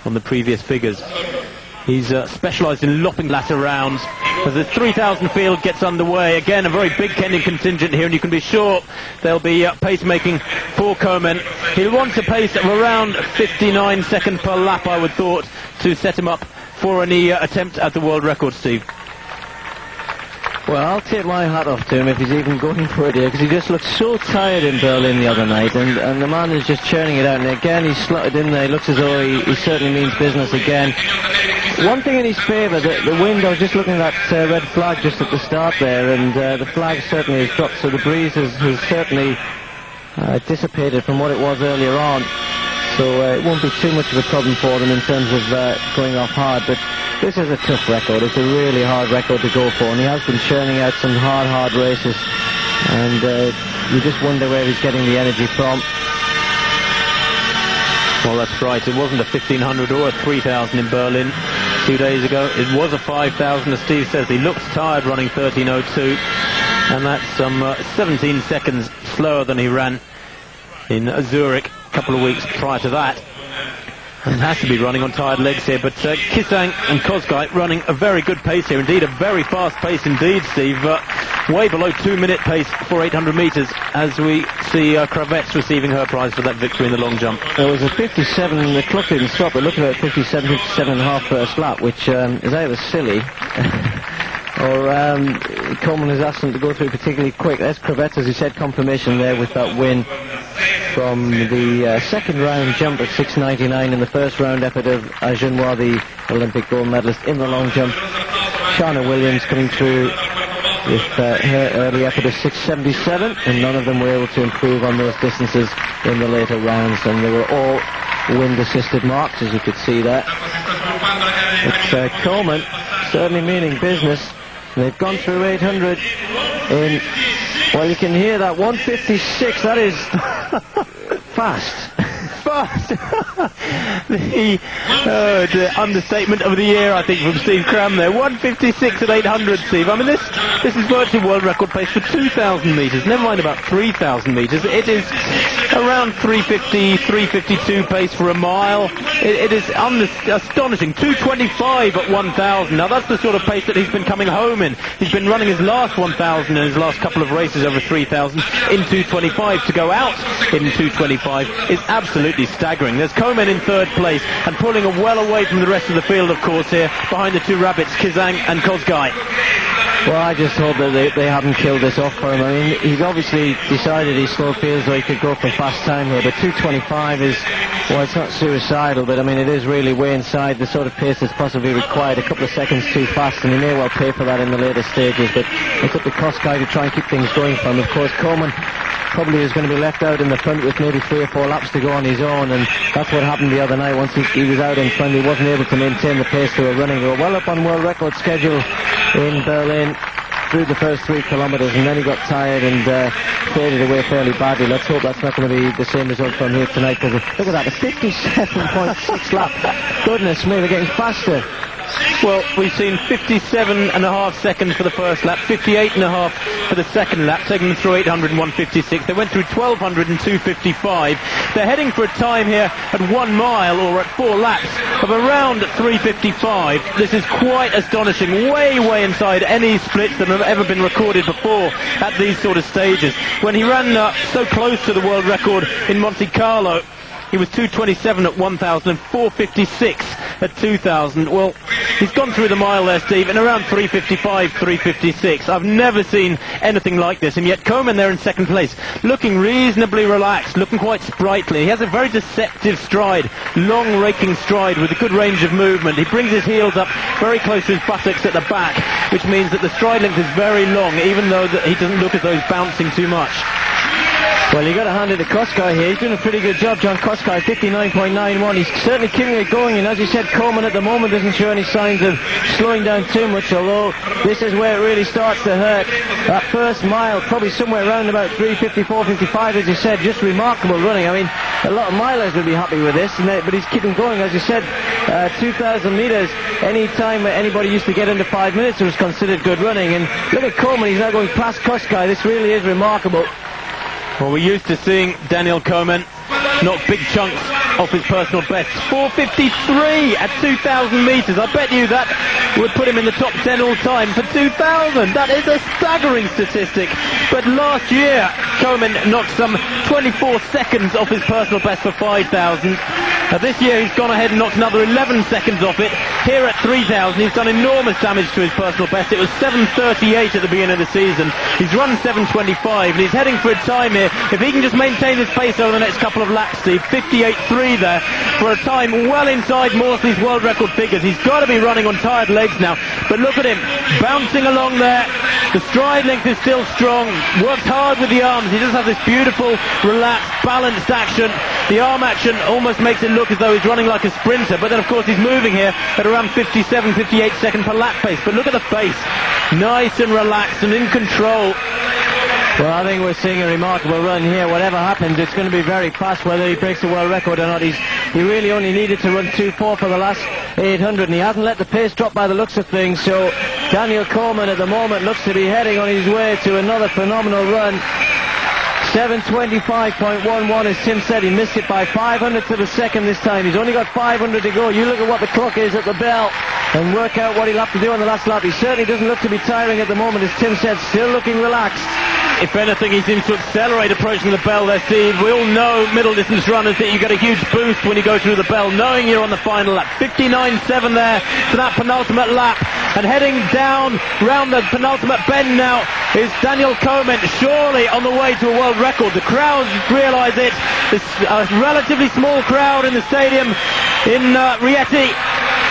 on the previous figures. He's specialised in lopping latter rounds. As the 3,000 field gets underway, again a very big Kenyan contingent here, and you can be sure there'll be pace-making for Komen. He'll want a pace of around 59 seconds per lap, I would thought, to set him up for any attempt at the world record, Steve. Well, I'll take my hat off to him if he's even going for it here, because he just looked so tired in Berlin the other night, and the man is just churning it out, and again he's slotted in there. He looks as though he certainly means business again. One thing in his favour, the wind, I was just looking at that red flag just at the start there, and the flag certainly has dropped, so the breeze has certainly dissipated from what it was earlier on. So it won't be too much of a problem for them in terms of going off hard, but this is a tough record. It's a really hard record to go for, and he has been churning out some hard races, and you just wonder where he's getting the energy from. Well, that's right. It wasn't a 1,500 or a 3,000 in Berlin 2 days ago. It was a 5,000, as Steve says. He looks tired running 13:02, and that's some 17 seconds slower than he ran in Zurich a couple of weeks prior to that. And has to be running on tired legs here, but Kisang and Kosgei running a very good pace here, indeed a very fast pace indeed, Steve, way below 2-minute pace for 800 metres, as we see Kravets receiving her prize for that victory in the long jump. There was a 57, and the clock didn't stop, but look at it, 57.5 first lap, which is either silly or Komen has asked them to go through particularly quick. There's Kravets, as he said, confirmation there with that win from the second round jump at 6.99 in the first round effort of Ajunwa, the Olympic gold medalist in the long jump. Shana Williams coming through with her early effort of 6.77, and none of them were able to improve on those distances in the later rounds, and they were all wind-assisted marks, as you could see there. But Komen certainly meaning business. They've gone through 800 in, well, you can hear that, 1:56, that is fast. The understatement of the year, I think, from Steve Cram there. 1:56 at 800, Steve. I mean, this is virtually world record pace for 2,000 metres, never mind about 3,000 metres. It is around 3:50, 3:52 pace for a mile. It is astonishing. 2:25 at 1,000. Now, that's the sort of pace that he's been coming home in. He's been running his last 1,000 in his last couple of races over 3,000 in 2:25. To go out in 2:25 is absolutely staggering. There's Komen in third place and pulling well away from the rest of the field, of course, here behind the two rabbits, Kisang and Kosgei. Well, I just hope that they haven't killed this off for him. I mean, he's obviously decided he still feels like he could go for fast time here, but 2:25 is, well, it's not suicidal, but I mean, it is really way inside the sort of pace that's possibly required. A couple of seconds too fast, and he may well pay for that in the later stages, but it's up to Kosgei to try and keep things going for him. Of course, Komen probably is going to be left out in the front with maybe 3 or 4 laps to go on his own, and that's what happened the other night. Once he was out in front, he wasn't able to maintain the pace they were running. They were well up on world record schedule in Berlin through the first 3 kilometres, and then he got tired and faded away fairly badly. Let's hope that's not going to be the same result from here tonight, because look at that, a 57.6 lap. Goodness me, they're getting faster. Well, we've seen 57.5 seconds for the first lap, 58.5 for the second lap, taking them through 800 and 1:56. They went through 1,200 and 2:55. They're heading for a time here at 1 mile, or at 4 laps, of around 3:55. This is quite astonishing, way inside any splits that have ever been recorded before at these sort of stages. When he ran so close to the world record in Monte Carlo, he was 2:27 at 1,000 and 4:56 at 2,000. Well, he's gone through the mile there, Steve, in around 3:55, 3:56. I've never seen anything like this, and yet Komen there in second place, looking reasonably relaxed, looking quite sprightly. He has a very deceptive stride, long raking stride with a good range of movement. He brings his heels up very close to his buttocks at the back, which means that the stride length is very long, even though he doesn't look as though he's bouncing too much. Well, you got to hand it to Kosgei here. He's doing a pretty good job, John Kosgei, 59.91. He's certainly keeping it going, and as you said, Komen at the moment doesn't show any signs of slowing down too much, although this is where it really starts to hurt. That first mile, probably somewhere around about 3:54, 55, as you said, just remarkable running. I mean, a lot of milers would be happy with this, but he's keeping going, as you said, 2,000 metres. Any time anybody used to get into 5 minutes, it was considered good running, and look at Komen, he's now going past Kosgei. This really is remarkable. Well, we're used to seeing Daniel Komen knock big chunks off his personal best. 4:53 at 2,000 metres. I bet you that would put him in the top 10 all time for 2,000. That is a staggering statistic. But last year, Komen knocked some 24 seconds off his personal best for 5,000. This year he's gone ahead and knocked another 11 seconds off it. Here at 3,000 he's done enormous damage to his personal best. It was 7:38 at the beginning of the season. He's run 7:25 and he's heading for a time here. If he can just maintain this pace over the next couple of laps, Steve, 58.3 there for a time well inside Morsley's world record figures. He's got to be running on tired legs now. But look at him, bouncing along there. The stride length is still strong. Works hard with the arms. He just has this beautiful, relaxed, balanced action. The arm action almost makes it look as though he's running like a sprinter. But then, of course, he's moving here at around 57, 58 second per lap pace. But look at the face. Nice and relaxed and in control. Well, I think we're seeing a remarkable run here. Whatever happens, it's going to be very fast, whether he breaks the world record or not. He really only needed to run 2:4 for the last 800, and he hasn't let the pace drop by the looks of things. So Daniel Komen at the moment looks to be heading on his way to another phenomenal run. 7:25.11, as Tim said. He missed it by 500th of a second this time. He's only got 500 to go. You look at what the clock is at the bell and work out what he'll have to do on the last lap. He certainly doesn't look to be tiring at the moment, as Tim said, still looking relaxed. If anything, he seems to accelerate approaching the bell there, Steve. We all know middle distance runners that you get a huge boost when you go through the bell, knowing you're on the final lap. 59.7 there to that penultimate lap. And heading down round the penultimate bend now is Daniel Komen, surely on the way to a world record. The crowd realise it. There's a relatively small crowd in the stadium in Rieti,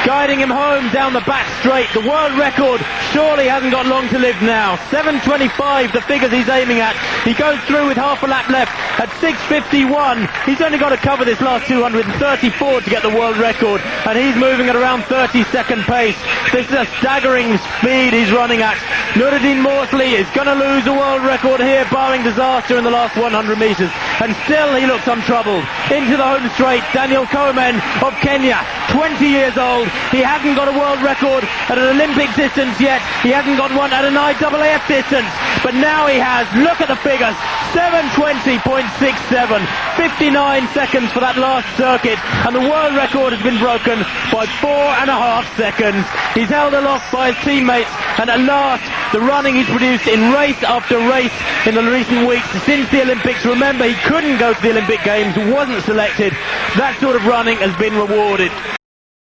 guiding him home down the back straight. The world record surely hasn't got long to live now. 7:25, the figures he's aiming at. He goes through with half a lap left at 6:51. He's only got to cover this last 234 to get the world record, and he's moving at around 30-second pace. This is a staggering speed he's running at. Nuruddin Morsley is going to lose the world record here, barring disaster in the last 100 metres, and still he looks untroubled. Into the home straight, Daniel Komen of Kenya, 20 years old. He hasn't got a world record at an Olympic distance yet. He hasn't got one at an IAAF distance. But now he has. Look at the figures. 7:20.67. 59 seconds for that last circuit. And the world record has been broken by 4.5 seconds. He's held aloft by his teammates. And at last, the running he's produced in race after race in the recent weeks since the Olympics. Remember, he couldn't go to the Olympic Games, wasn't selected. That sort of running has been rewarded.